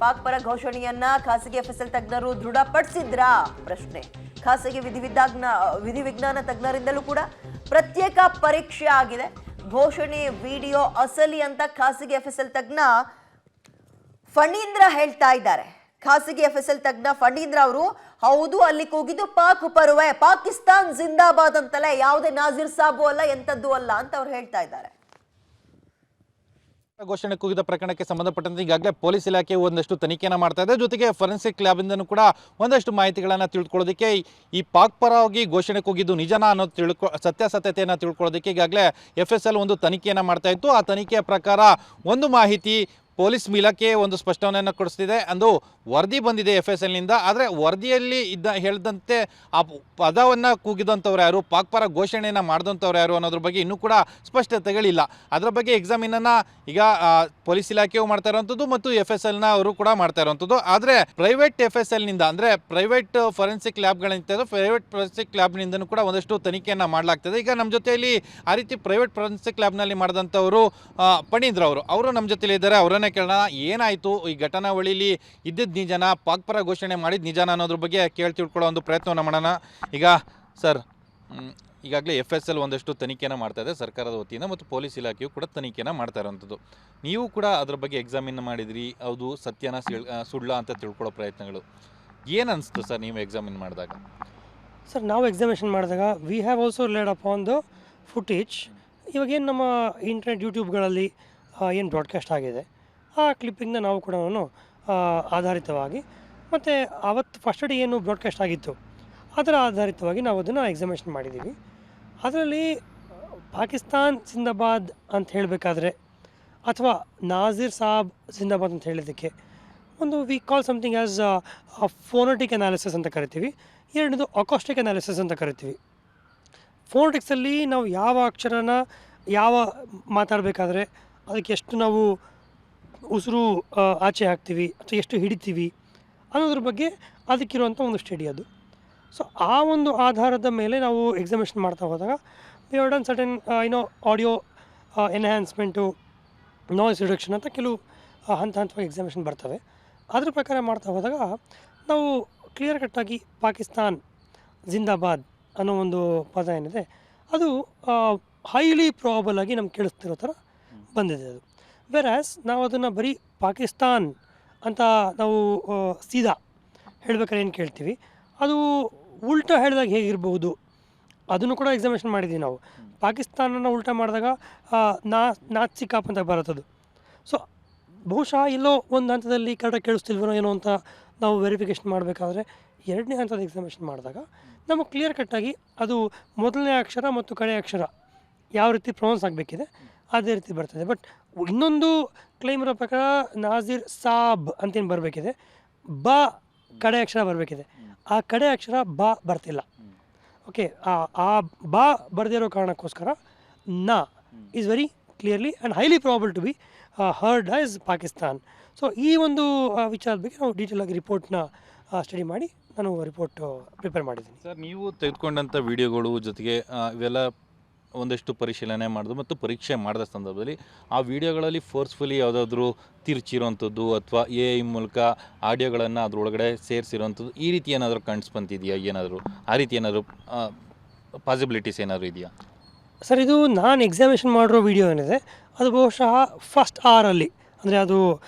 ಪಾಕ್ ಪರ ಘೋಷಣೆಯನ್ನ ಖಾಸಗಿ ಎಫ್ಎಸ್ಎಲ್ ತಜ್ಞರು ದೃಢಪಡಿಸಿದ್ರಾ ಪ್ರಶ್ನೆ. ಖಾಸಗಿ ವಿಧಿವಿಜ್ಞಾನ ತಜ್ಞರಿಂದಲೂ ಕೂಡ ಪ್ರತ್ಯೇಕ ಪರೀಕ್ಷೆ ಆಗಿದೆ. ಘೋಷಣೆ ವಿಡಿಯೋ ಅಸಲಿ ಅಂತ ಖಾಸಗಿ ಎಫ್ಎಸ್ಎಲ್ ತಜ್ಞ ಫಣೀಂದ್ರ ಹೇಳ್ತಾ ಇದ್ದಾರೆ. ಖಾಸಗಿ ಎಫ್ಎಸ್ಎಲ್ ತಜ್ಞ ಫಣೀಂದ್ರ ಅವರು ಹೌದು ಅಲ್ಲಿ ಕೂಗಿದ್ದು ಪಾಕ್ ಪರುವೆ, ಪಾಕಿಸ್ತಾನ್ ಜಿಂದಾಬಾದ್ ಅಂತಲೇ, ಯಾವುದೇ ನಾಜೀರ್ ಸಾಬು ಅಲ್ಲ, ಎಂತದ್ದು ಅಲ್ಲ ಅಂತ ಅವ್ರು ಹೇಳ್ತಾ ಇದ್ದಾರೆ. ಘೋಷಣೆ ಕೂಗಿದ ಪ್ರಕರಣಕ್ಕೆ ಸಂಬಂಧಪಟ್ಟಂತೆ ಈಗಾಗಲೇ ಪೊಲೀಸ್ ಇಲಾಖೆ ಒಂದಷ್ಟು ತನಿಖೆಯನ್ನು ಮಾಡ್ತಾ ಇದೆ. ಜೊತೆಗೆ ಫೊರೆನ್ಸಿಕ್ ಲ್ಯಾಬಿಂದನೂ ಕೂಡ ಒಂದಷ್ಟು ಮಾಹಿತಿಗಳನ್ನು ತಿಳ್ಕೊಳ್ಳೋದಕ್ಕೆ ಈ ಪಾಕ್ ಪರವಾಗಿ ಘೋಷಣೆ ಕೂಗಿದ್ದು ನಿಜನಾ ಅನ್ನೋದು ಸತ್ಯಾಸತ್ಯತೆಯನ್ನು ತಿಳ್ಕೊಳ್ಳೋದಕ್ಕೆ ಈಗಾಗಲೇ FSL ಒಂದು ತನಿಖೆಯನ್ನು ಮಾಡ್ತಾ ಇತ್ತು. ಆ ತನಿಖೆಯ ಪ್ರಕಾರ ಒಂದು ಮಾಹಿತಿ ಪೊಲೀಸ್ ಇಲಾಖೆ ಒಂದು ಸ್ಪಷ್ಟನೆಯನ್ನು ಕೊಡಿಸ್ತಿದೆ. ಅಂದು ವರದಿ ಬಂದಿದೆ FSLನಿಂದ. ಆದರೆ ವರದಿಯಲ್ಲಿ ಹೇಳಿದಂತೆ ಆ ಪದವನ್ನು ಕೂಗಿದಂಥವ್ರು ಯಾರು, ಪಾಕ್ ಪರ ಘೋಷಣೆಯನ್ನು ಮಾಡಿದಂಥವ್ರು ಯಾರು ಅನ್ನೋದ್ರ ಬಗ್ಗೆ ಇನ್ನೂ ಕೂಡ ಸ್ಪಷ್ಟತೆಗಳಿಲ್ಲ. ಅದರ ಬಗ್ಗೆ ಎಕ್ಸಾಮಿನನ್ನು ಈಗ ಪೊಲೀಸ್ ಇಲಾಖೆಯು ಮಾಡ್ತಾ ಇರೋವಂಥದ್ದು ಮತ್ತು FSLನ ಅವರು ಕೂಡ ಮಾಡ್ತಾ ಇರೋವಂಥದ್ದು. ಆದರೆ ಪ್ರೈವೇಟ್ FSLನಿಂದ ಅಂದರೆ ಪ್ರೈವೇಟ್ ಫೊರೆನ್ಸಿಕ್ ಲ್ಯಾಬ್ಗಳಿಂದ ಪ್ರೈವೇಟ್ ಫೊರೆನ್ಸಿಕ್ ಲ್ಯಾಬ್ನಿಂದನೂ ಕೂಡ ಒಂದಷ್ಟು ತನಿಖೆಯನ್ನು ಮಾಡಲಾಗ್ತದೆ. ಈಗ ನಮ್ಮ ಜೊತೆಯಲ್ಲಿ ಆ ರೀತಿ ಪ್ರೈವೇಟ್ ಫೊರೆನ್ಸಿಕ್ ಲ್ಯಾಬ್ನಲ್ಲಿ ಮಾಡಿದಂಥವರು ಫಣೀಂದ್ರ ಅವರು ನಮ್ಮ ಜೊತೆಲಿ ಇದ್ದಾರೆ. ಅವರನ್ನೇ ಕೇಳೋಣ, ಏನಾಯಿತು ಈ ಘಟನಾವಳಿಲಿ ಇದ್ದಿದ್ದು ನಿಜನಾ, ಪಾಕ್ ಪರ ಘೋಷಣೆ ಮಾಡಿದ್ದು ನಿಜನಾ ಅನ್ನೋದ್ರ ಬಗ್ಗೆ ತಿಳ್ಕೊಳ್ಳೋ ಒಂದು ಪ್ರಯತ್ನವನ್ನು ಮಾಡೋಣ. ಈಗ ಸರ್, ಈಗಾಗಲೇ FSL ಒಂದಷ್ಟು ತನಿಖೆಯನ್ನು ಮಾಡ್ತಾ ಇದೆ ಸರ್ಕಾರದ ವತಿಯಿಂದ ಮತ್ತು ಪೊಲೀಸ್ ಇಲಾಖೆಯು ಕೂಡ ತನಿಖೆಯನ್ನು ಮಾಡ್ತಾ ಇರೋವಂಥದ್ದು. ನೀವು ಕೂಡ ಅದರ ಬಗ್ಗೆ ಎಕ್ಸಾಮಿನ್ ಮಾಡಿದ್ರಿ, ಹೌದು ಸತ್ಯನ ಸುಳ್ಳ ಅಂತ ತಿಳ್ಕೊಳ್ಳೋ ಪ್ರಯತ್ನಗಳು ಏನು ಅನಿಸ್ತು ಸರ್ ನೀವು ಎಕ್ಸಾಮಿನ್ ಮಾಡಿದಾಗ? ಸರ್, ನಾವು ಎಕ್ಸಾಮಿನೇಷನ್ ಮಾಡಿದಾಗ we have also laid up on the footage. ಇವಾಗೇನು ನಮ್ಮ ಇಂಟರ್ನೆಟ್ ಯೂಟ್ಯೂಬ್ಗಳಲ್ಲಿ ಏನು ಬ್ರಾಡ್ಕಾಸ್ಟ್ ಆಗಿದೆ ಆ ಕ್ಲಿಪ್ಪಿಂಗ್ನ ನಾವು ಕೂಡ ಆಧಾರಿತವಾಗಿ ಮತ್ತು ಅವತ್ತು ಫಸ್ಟ್ ಡೇ ಏನು ಬ್ರಾಡ್ಕಾಸ್ಟ್ ಆಗಿತ್ತು ಅದರ ಆಧಾರಿತವಾಗಿ ನಾವು ಅದನ್ನು ಎಕ್ಸಾಮಿನೇಷನ್ ಮಾಡಿದ್ದೀವಿ. ಅದರಲ್ಲಿ ಪಾಕಿಸ್ತಾನ್ ಜಿಂದಾಬಾದ್ ಅಂತ ಹೇಳಬೇಕಾದ್ರೆ ಅಥವಾ ನಾಜೀರ್ ಸಾಬ್ ಜಿಂದಾಬಾದ್ ಅಂತ ಹೇಳಿದ್ದಕ್ಕೆ ಒಂದು we call something as phonetic analysis ಅಂತ ಕರಿತೀವಿ. ಎರಡನೇದು ಅಕಾಸ್ಟಿಕ್ ಅನಾಲಿಸಿಸ್ ಅಂತ ಕರಿತೀವಿ. ಫೋನೆಟಿಕ್ಸಲ್ಲಿ ನಾವು ಯಾವ ಅಕ್ಷರನ ಯಾವ ಮಾತಾಡಬೇಕಾದ್ರೆ ಅದಕ್ಕೆ ಎಷ್ಟು ನಾವು ಉಸಿರು ಆಚೆ ಹಾಕ್ತೀವಿ ಅಥವಾ ಎಷ್ಟು ಹಿಡಿತೀವಿ ಅನ್ನೋದ್ರ ಬಗ್ಗೆ ಅದಕ್ಕಿರುವಂಥ ಒಂದು ಸ್ಟಡಿ ಅದು. ಸೊ ಆ ಒಂದು ಆಧಾರದ ಮೇಲೆ ನಾವು ಎಕ್ಸಾಮಿನೇಷನ್ ಮಾಡ್ತಾ ಹೋದಾಗ we have done certain audio enhancement, noise reduction ಅಂತ ಕೆಲವು ಹಂತವಾಗಿ ಎಕ್ಸಾಮಿನೇಷನ್ ಬರ್ತವೆ. ಅದ್ರ ಪ್ರಕಾರ ಮಾಡ್ತಾ ಹೋದಾಗ ನಾವು ಕ್ಲಿಯರ್ ಕಟ್ಟಾಗಿ ಪಾಕಿಸ್ತಾನ್ ಜಿಂದಾಬಾದ್ ಅನ್ನೋ ಒಂದು ಪದ ಏನಿದೆ ಅದು ಹೈಲಿ ಪ್ರಾಬಲ್ ಆಗಿ ನಮ್ಗೆ ಕೇಳಿಸ್ತಿರೋ ಥರ ಬಂದಿದೆ ಅದು. ವೆರಾಸ್ ನಾವು ಅದನ್ನು ಬರೀ ಪಾಕಿಸ್ತಾನ್ ಅಂತ ನಾವು ಸೀದಾ ಹೇಳ್ಬೇಕಾದ್ರೆ ಏನು ಕೇಳ್ತೀವಿ, ಅದು ಉಲ್ಟಾ ಹೇಳಿದಾಗ ಹೇಗಿರ್ಬೋದು ಅದನ್ನು ಕೂಡ ಎಕ್ಸಾಮಿನೇಷನ್ ಮಾಡಿದ್ದೀವಿ ನಾವು. ಪಾಕಿಸ್ತಾನನ ಉಲ್ಟಾ ಮಾಡಿದಾಗ ನಾಚಿಕಾಪ್ ಅಂತ ಬರುತ್ತದು. ಸೊ ಬಹುಶಃ ಎಲ್ಲೋ ಒಂದು ಹಂತದಲ್ಲಿ ಕರೆಕ್ಟಾಗಿ ಕೇಳಿಸ್ತಿಲ್ವೋ ಏನೋ ಅಂತ ನಾವು ವೆರಿಫಿಕೇಷನ್ ಮಾಡಬೇಕಾದ್ರೆ ಎರಡನೇ ಹಂತದ ಎಕ್ಸಾಮಿನೇಷನ್ ಮಾಡಿದಾಗ ನಮಗೆ ಕ್ಲಿಯರ್ ಕಟ್ಟಾಗಿ ಅದು ಮೊದಲನೇ ಅಕ್ಷರ ಮತ್ತು ಕಡೆ ಅಕ್ಷರ ಯಾವ ರೀತಿ ಪ್ರೊನೌನ್ಸ್ ಆಗಬೇಕಿದೆ ಅದೇ ರೀತಿ ಬರ್ತದೆ. ಬಟ್ ಇನ್ನೊಂದು ಕ್ಲೈಮ್ ಇರೋ ಪ್ರಕಾರ ನಾಜೀರ್ ಸಾಬ್ ಅಂತೇನು ಬರಬೇಕಿದೆ, ಬ ಕಡೆ ಅಕ್ಷರ ಬರಬೇಕಿದೆ, ಆ ಕಡೆ ಅಕ್ಷರ ಬ ಬರ್ತಿಲ್ಲ. ಓಕೆ, ಆ ಬ ಬರೆದಿರೋ ಕಾರಣಕ್ಕೋಸ್ಕರ ನಾ is very clearly and highly probable to be heard as Pakistan. So ಈ ಒಂದು ವಿಚಾರದ ಬಗ್ಗೆ ನಾವು ಡೀಟೇಲ್ ಆಗಿ ರಿಪೋರ್ಟ್ನ ಸ್ಟಡಿ ಮಾಡಿ ನಾನು ರಿಪೋರ್ಟ್ ಪ್ರಿಪೇರ್ ಮಾಡಿದ್ದೀನಿ. ಸರ್, ನೀವು ತೆಗೆದುಕೊಂಡಂಥ ವಿಡಿಯೋಗಳು ಜೊತೆಗೆ ಇವೆಲ್ಲ ಒಂದಷ್ಟು ಪರಿಶೀಲನೆ ಮಾಡೋದು ಮತ್ತು ಪರೀಕ್ಷೆ ಮಾಡಿದ ಸಂದರ್ಭದಲ್ಲಿ ಆ ವಿಡಿಯೋಗಳಲ್ಲಿ ಫೋರ್ಸ್ಫುಲಿ ಯಾವುದಾದ್ರೂ ತಿರ್ಚಿರೋವಂಥದ್ದು ಅಥವಾ AI ಮೂಲಕ ಆಡಿಯೋಗಳನ್ನು ಅದರೊಳಗಡೆ ಸೇರಿಸಿರೋವಂಥದ್ದು ಈ ರೀತಿ ಏನಾದರೂ ಕಾಣಿಸ್ಬಂತಿದೆಯಾ? ಏನಾದರೂ ಆ ರೀತಿ ಏನಾದರೂ ಪಾಸಿಬಿಲಿಟೀಸ್ ಏನಾದರೂ ಇದೆಯಾ? ಸರ್, ಇದು ನಾನು ಎಕ್ಸಾಮಿನೇಷನ್ ಮಾಡಿರೋ ವಿಡಿಯೋ ಏನಿದೆ ಅದು ಬಹುಶಃ ಫಸ್ಟ್ ಅವರಲ್ಲಿ, ಅಂದರೆ ಅದು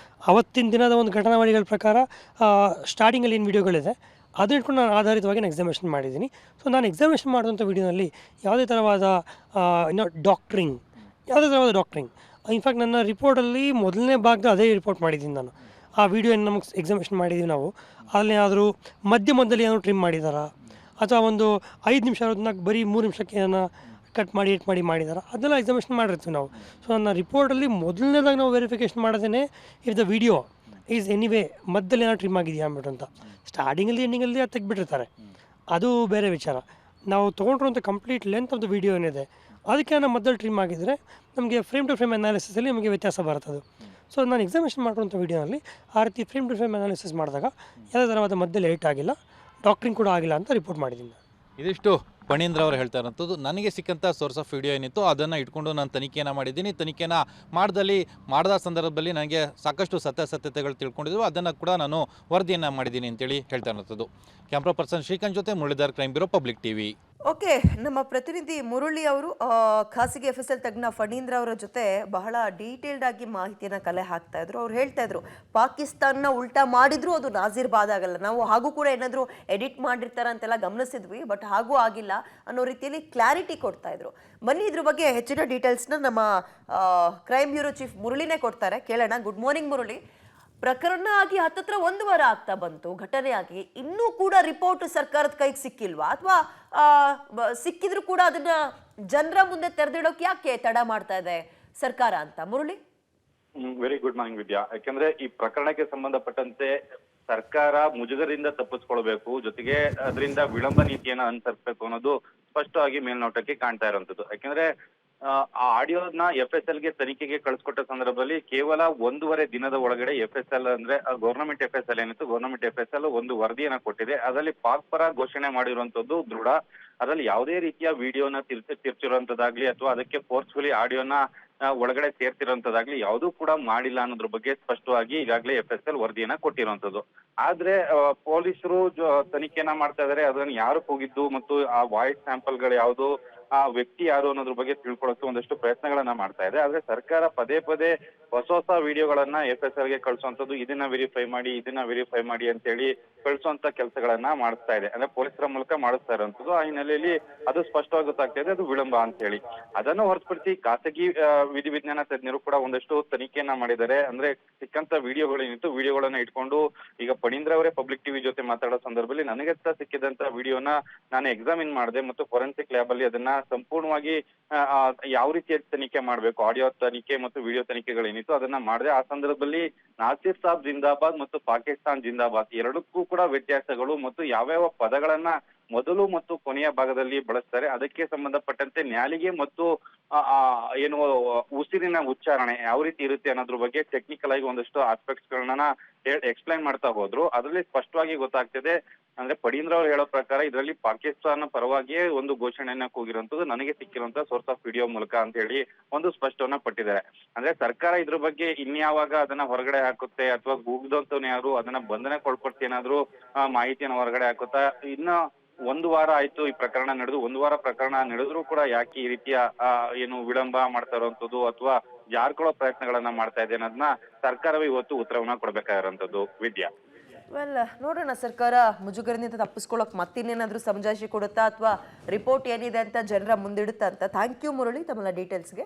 ಅವತ್ತಿನ ದಿನದ ಒಂದು ಘಟನಾವಳಿಗಳ ಪ್ರಕಾರ ಸ್ಟಾರ್ಟಿಂಗಲ್ಲಿ ಏನು ವಿಡಿಯೋಗಳಿದೆ ಅದನ್ನ ಇಟ್ಕೊಂಡು ನಾನು ಆಧಾರಿತವಾಗಿ ನಾನು ಎಕ್ಸಾಮಿನೇಷನ್ ಮಾಡಿದ್ದೀನಿ. ಸೊ ನಾನು ಎಕ್ಸಾಮಿನೇಷನ್ ಮಾಡಿದಂಥ ವಿಡಿಯೋನಲ್ಲಿ ಯಾವುದೇ ಥರವಾದ ಡಾಕ್ಟ್ರಿಂಗ್ ಇನ್ಫ್ಯಾಕ್ಟ್ ನನ್ನ ರಿಪೋರ್ಟಲ್ಲಿ ಮೊದಲನೇ ಭಾಗದ ಅದೇ ರಿಪೋರ್ಟ್ ಮಾಡಿದ್ದೀನಿ ನಾನು. ಆ ವಿಡಿಯೋ ಏನು ನಮಗೆ ಎಕ್ಸಾಮಿನೇಷನ್ ಮಾಡಿದ್ದೀವಿ ನಾವು, ಅಲ್ಲೇನಾದರೂ ಮಧ್ಯದಲ್ಲಿ ಏನಾದರೂ ಟ್ರಿಮ್ ಮಾಡಿದಾರಾ ಅಥವಾ ಒಂದು 5 ನಿಮಿಷ ಇರೋದನ್ನ ಬರೀ 3 ನಿಮಿಷಕ್ಕೆ ಏನೋ ಕಟ್ ಮಾಡಿ ಎಟ್ ಮಾಡಿ ಮಾಡಿದಾರ ಅದನ್ನೆಲ್ಲ ಎಕ್ಸಾಮಿನೇಷನ್ ಮಾಡಿರ್ತೀವಿ ನಾವು. ಸೊ ನನ್ನ ರಿಪೋರ್ಟಲ್ಲಿ ಮೊದಲನೇದಾಗಿ ನಾವು ವೆರಿಫಿಕೇಷನ್ ಮಾಡೋದೇ if the video is anyway ಮಧ್ಯದಲ್ಲಿ ಏನೋ ಟ್ರಿಮ್ ಆಗಿದೆಯಾ ಅಂದ್ಬಿಟ್ಟು ಅಂತ. ಸ್ಟಾರ್ಟಿಂಗಲ್ಲಿ ಎಂಡಿಂಗಲ್ಲಿ ಅದು ತೆಗೆದ್ಬಿಟ್ಟಿರ್ತಾರೆ, ಅದು ಬೇರೆ ವಿಚಾರ. ನಾವು ತೊಗೊಂಡಿರುವಂಥ complete length of the video ಏನಿದೆ ಅದಕ್ಕೆ ನಮ್ಮ ಮಧ್ಯದಲ್ಲಿ ಟ್ರಿಮ್ ಆಗಿದ್ದರೆ ನಮಗೆ ಫ್ರೇಮ್ ಟು ಫ್ರೇಮ್ ಅನಾಲಿಸಿಸಲ್ಲಿ ನಮಗೆ ವ್ಯತ್ಯಾಸ ಬರ್ತದೆ. ಸೊ ನಾನು ಎಕ್ಸಾಮಿನೇಷನ್ ಮಾಡಿರುವಂಥ ವಿಡಿಯೋನಲ್ಲಿ ಆ ರೀತಿ ಫ್ರೇಮ್ ಟು ಫ್ರೇಮ್ ಅನಾಲಿಸಿಸ್ ಮಾಡಿದಾಗ ಯಾವುದೇ ಥರವಾದ ಮಧ್ಯದಲ್ಲಿ ಏಟ್ ಆಗಿಲ್ಲ, ಡಾಕ್ಟ್ರಿಂಗ್ ಕೂಡ ಆಗಿಲ್ಲ ಅಂತ ರಿಪೋರ್ಟ್ ಮಾಡಿದ್ದೀನಿ. ಇದಿಷ್ಟು ಫಣೀಂದ್ರ ಅವರು ಹೇಳ್ತಾ ಇರೋಂಥದ್ದು. ನನಗೆ ಸಿಕ್ಕಂಥ ಸೋರ್ಸ್ ಆಫ್ ವಿಡಿಯೋ ಏನಿತ್ತು ಅದನ್ನು ಇಟ್ಕೊಂಡು ನಾನು ತನಿಖೆಯನ್ನು ಮಾಡಿದ್ದೀನಿ. ತನಿಖೆನ ಮಾಡಿದ ಸಂದರ್ಭದಲ್ಲಿ ನನಗೆ ಸಾಕಷ್ಟು ಸತ್ಯಾಸತ್ಯತೆಗಳು ತಿಳ್ಕೊಂಡಿದ್ರು, ಅದನ್ನು ಕೂಡ ನಾನು ವರದಿಯನ್ನು ಮಾಡಿದ್ದೀನಿ ಅಂತೇಳಿ ಹೇಳ್ತಾ ಇರೋಂಥದ್ದು. ಕ್ಯಾಮ್ರಾ ಪರ್ಸನ್ ಶ್ರೀಕಾಂತ್ ಜೊತೆ Muralidhar, crime bureau, public TV. Okay, ನಮ್ಮ ಪ್ರತಿನಿಧಿ ಮುರಳಿ ಅವರು ಖಾಸಗಿ FSL ತಜ್ಞ ಫಣೀಂದ್ರ ಅವರ ಜೊತೆ ಬಹಳ ಡೀಟೇಲ್ಡ್ ಆಗಿ ಮಾಹಿತಿಯನ್ನು ಕಲೆ ಹಾಕ್ತಾ ಇದ್ರು. ಅವ್ರು ಹೇಳ್ತಾ ಇದ್ರು ಪಾಕಿಸ್ತಾನ ಉಲ್ಟಾ ಮಾಡಿದ್ರು ಅದು ನಾಜೀರ್ಬಾದ್ ಆಗಲ್ಲ. ನಾವು ಹಾಗೂ ಕೂಡ ಏನಾದರೂ ಎಡಿಟ್ ಮಾಡಿರ್ತಾರ ಅಂತೆಲ್ಲ ಗಮನಿಸಿದ್ವಿ, ಬಟ್ ಹಾಗೂ ಆಗಿಲ್ಲ ಅನ್ನೋ ರೀತಿಯಲ್ಲಿ ಕ್ಲಾರಿಟಿ ಕೊಡ್ತಾ ಇದ್ರು. ಬನ್ನಿ ಇದ್ರ ಬಗ್ಗೆ ಹೆಚ್ಚಿನ ಡೀಟೇಲ್ಸ್ನ ನಮ್ಮ ಕ್ರೈಮ್ ಬ್ಯೂರೋ ಚೀಫ್ ಮುರಳಿನೇ ಕೊಡ್ತಾರೆ, ಕೇಳೋಣ. Good morning Murali. ಪ್ರಕರಣ ಆಗಿ ಹತ್ತತ್ರ 1 ವಾರ ಆಗ್ತಾ ಬಂತು, ಘಟನೆ ಆಗಿ ಇನ್ನೂ ಕೂಡ ರಿಪೋರ್ಟ್ ಸರ್ಕಾರದ ಕೈಗೆ ಸಿಕ್ಕಿಲ್ವಾ, ಅಥವಾ ಸಿಕ್ಕಿದ್ರು ಕೂಡ ಅದನ್ನ ಜನರ ಮುಂದೆ ತೆರೆದಿಡೋಕೆ ಯಾಕೆ ತಡ ಮಾಡ್ತಾ ಇದೆ ಸರ್ಕಾರ ಅಂತ ಮುರಳಿ? ವೆರಿ ಗುಡ್ ಮಾರ್ನಿಂಗ್ ವಿದ್ಯಾ. ಯಾಕಂದ್ರೆ ಈ ಪ್ರಕರಣಕ್ಕೆ ಸಂಬಂಧಪಟ್ಟಂತೆ ಸರ್ಕಾರ ಮುಜುಗರಿಂದ ತಪ್ಪಿಸ್ಕೊಳ್ಬೇಕು, ಜೊತೆಗೆ ಅದರಿಂದ ವಿಳಂಬ ನೀತಿಯನ್ನ ಅನುಸರಿಸಬೇಕು ಅನ್ನೋದು ಸ್ಪಷ್ಟವಾಗಿ ಮೇಲ್ನೋಟಕ್ಕೆ ಕಾಣ್ತಾ ಇರುವಂತದ್ದು. ಯಾಕಂದ್ರೆ ಆ ಆಡಿಯೋನ FSL ಗೆ ತನಿಖೆಗೆ ಕಳಿಸ್ಕೊಟ್ಟ ಸಂದರ್ಭದಲ್ಲಿ ಕೇವಲ 1.5 ದಿನದ ಒಳಗಡೆ FSL ಅಂದ್ರೆ ಗವರ್ನಮೆಂಟ್ FSL ಏನಿತ್ತು, ಗವರ್ನಮೆಂಟ್ FSL ಒಂದು ವರದಿಯನ್ನ ಕೊಟ್ಟಿದೆ. ಅದರಲ್ಲಿ ಪಾಕ್ ಪರ ಘೋಷಣೆ ಮಾಡಿರುವಂತದ್ದು ದೃಢ. ಅದರಲ್ಲಿ ಯಾವುದೇ ರೀತಿಯ ವಿಡಿಯೋನ ತಿರ್ಚಿರುವಂತದ್ದಾಗ್ಲಿ ಅಥವಾ ಅದಕ್ಕೆ ಫೋರ್ಸ್ಫುಲಿ ಆಡಿಯೋನ ಒಳಗಡೆ ಸೇರ್ತಿರೋಂಥದ್ದಾಗ್ಲಿ ಯಾವುದೂ ಕೂಡ ಮಾಡಿಲ್ಲ ಅನ್ನೋದ್ರ ಬಗ್ಗೆ ಸ್ಪಷ್ಟವಾಗಿ ಈಗಾಗಲೇ FSL ವರದಿಯನ್ನ ಕೊಟ್ಟಿರುವಂತದ್ದು. ಆದ್ರೆ ಪೊಲೀಸರು ತನಿಖೆಯನ್ನ ಮಾಡ್ತಾ ಇದಾರೆ. ಅದನ್ನ ಯಾರು ಹೋಗಿದ್ದು ಮತ್ತು ಆ ವಾಯ್ಸ್ ಸ್ಯಾಂಪಲ್ಗಳು ಯಾವುದು, ಆ ವ್ಯಕ್ತಿ ಯಾರು ಅನ್ನೋದ್ರ ಬಗ್ಗೆ ತಿಳ್ಕೊಳ್ಳೋಕೆ ಒಂದಷ್ಟು ಪ್ರಯತ್ನಗಳನ್ನ ಮಾಡ್ತಾ ಇದೆ. ಆದ್ರೆ ಸರ್ಕಾರ ಪದೇ ಪದೇ ಹೊಸ ವಿಡಿಯೋಗಳನ್ನ FSL ಗೆ ಕಳಿಸುವಂತದ್ದು, ಇದನ್ನ ವೆರಿಫೈ ಮಾಡಿ ಅಂತೇಳಿ ಕಳಿಸುವಂತ ಕೆಲಸಗಳನ್ನ ಮಾಡಿಸ್ತಾ ಇದೆ. ಅಂದ್ರೆ ಪೊಲೀಸರ ಮೂಲಕ ಮಾಡಿಸ್ತಾ ಇರುವಂತದ್ದು. ಆ ಹಿನ್ನೆಲೆಯಲ್ಲಿ ಅದು ಸ್ಪಷ್ಟವಾಗಿ ಗೊತ್ತಾಗ್ತಾ ಇದೆ, ಅದು ವಿಳಂಬ ಅಂತ ಹೇಳಿ. ಅದನ್ನು ಹೊರತುಪಡಿಸಿ ಖಾಸಗಿ ವಿಧಿವಿಜ್ಞಾನ ತಜ್ಞರು ಕೂಡ ಒಂದಷ್ಟು ತನಿಖೆಯನ್ನ ಮಾಡಿದ್ದಾರೆ. ಅಂದ್ರೆ ಸಿಕ್ಕಂತ ವಿಡಿಯೋಗಳೇನಿತ್ತು, ವಿಡಿಯೋಗಳನ್ನ ಇಟ್ಕೊಂಡು ಈಗ ಫಣೀಂದ್ರ ಅವರೇ ಪಬ್ಲಿಕ್ ಟಿವಿ ಜೊತೆ ಮಾತಾಡೋ ಸಂದರ್ಭದಲ್ಲಿ ನನಗೆ ಸಿಕ್ಕಿದಂತ ವಿಡಿಯೋನ ನಾನು ಎಕ್ಸಾಮಿನ್ ಮಾಡಿದೆ ಮತ್ತು ಫೋರೆನ್ಸಿಕ್ ಲ್ಯಾಬ್ ಅಲ್ಲಿ ಅದನ್ನ ಸಂಪೂರ್ಣವಾಗಿ ಯಾವ ರೀತಿಯಾಗಿ ತನಿಖೆ ಮಾಡಬೇಕು, ಆಡಿಯೋ ತನಿಖೆ ಮತ್ತು ವಿಡಿಯೋ ತನಿಖೆಗಳೇನಿತ್ತು ಅದನ್ನ ಮಾಡಿದೆ. ಆ ಸಂದರ್ಭದಲ್ಲಿ ನಾಸಿರ್ ಸಾಬ್ ಜಿಂದಾಬಾದ್ ಮತ್ತು ಪಾಕಿಸ್ತಾನ್ ಜಿಂದಾಬಾದ್ ಎರಡಕ್ಕೂ ಕೂಡ ವ್ಯತ್ಯಾಸಗಳು ಮತ್ತು ಯಾವ್ಯಾವ ಪದಗಳನ್ನ ಮೊದಲು ಮತ್ತು ಕೊನೆಯ ಭಾಗದಲ್ಲಿ ಬಳಸ್ತಾರೆ, ಅದಕ್ಕೆ ಸಂಬಂಧಪಟ್ಟಂತೆ ನ್ಯಾಲಿಗೆ ಮತ್ತು ಏನು ಉಸಿರಿನ ಉಚ್ಚಾರಣೆ ಯಾವ ರೀತಿ ಇರುತ್ತೆ ಅನ್ನೋದ್ರ ಬಗ್ಗೆ ಟೆಕ್ನಿಕಲ್ ಆಗಿ ಒಂದಷ್ಟು ಆಸ್ಪೆಕ್ಟ್ಸ್ ಗಳನ್ನ ಎಕ್ಸ್ಪ್ಲೈನ್ ಮಾಡ್ತಾ ಹೋದ್ರು. ಅದರಲ್ಲಿ ಸ್ಪಷ್ಟವಾಗಿ ಗೊತ್ತಾಗ್ತಿದೆ. ಅಂದ್ರೆ ಫಣೀಂದ್ರ ಅವ್ರು ಹೇಳೋ ಪ್ರಕಾರ ಇದರಲ್ಲಿ ಪಾಕಿಸ್ತಾನ ಪರವಾಗಿಯೇ ಒಂದು ಘೋಷಣೆಯನ್ನ ಕೂಗಿರುವಂತದ್ದು ನನಗೆ ಸಿಕ್ಕಿರುವಂತ ಸೋರ್ಸ್ ಆಫ್ ವಿಡಿಯೋ ಮೂಲಕ ಅಂತ ಹೇಳಿ ಒಂದು ಸ್ಪಷ್ಟವನ್ನ ಪಟ್ಟಿದ್ದಾರೆ. ಅಂದ್ರೆ ಸರ್ಕಾರ ಇದ್ರ ಬಗ್ಗೆ ಇನ್ಯಾವಾಗ ಅದನ್ನ ಹೊರಗಡೆ ಹಾಕುತ್ತೆ ಅಥವಾ ಗೂಗ್ದಂತವ್ನ ಯಾರು ಅದನ್ನ ಬಂಧನಕ್ಕೊಳಪಡಿಸಿ ಏನಾದ್ರು ಮಾಹಿತಿಯನ್ನ ಹೊರಗಡೆ ಹಾಕುತ್ತಾ, ಇನ್ನ 1 ವಾರ ಆಯ್ತು ಈ ಪ್ರಕರಣ ನಡೆದು, 1 ವಾರ ಪ್ರಕರಣ ನಡೆದ್ರು ಕೂಡ ಯಾಕೆ ಈ ರೀತಿಯ ಏನು ವಿಳಂಬ ಮಾಡ್ತಾ ಇರುವಂತದ್ದು ಅಥವಾ ಜಾರ್ಕೊಳ್ಳೋ ಪ್ರಯತ್ನಗಳನ್ನ ಮಾಡ್ತಾ ಇದೆ ಅನ್ನೋದನ್ನ ಸರ್ಕಾರವೇ ಇವತ್ತು ಉತ್ತರವನ್ನ ಕೊಡ್ಬೇಕಾಗಿರುವಂತದ್ದು ವಿದ್ಯಾ. ವೆಲ್, ನೋಡೋಣ ಸರ್ಕಾರ ಮುಜುಗರದಿಂದ ತಪ್ಪಿಸ್ಕೊಳ್ಳೋಕೆ ಮತ್ತಿನ್ನೇನಾದ್ರೂ ಸಮಜಾಯಿಷಿ ಕೊಡುತ್ತಾ ಅಥವಾ ರಿಪೋರ್ಟ್ ಏನಿದೆ ಅಂತ ಜನರ ಮುಂದಿಡುತ್ತಾ ಅಂತ. ಥ್ಯಾಂಕ್ ಯು ಮುರಳಿ ತಮ್ಮ ಡೀಟೇಲ್ಸ್ಗೆ.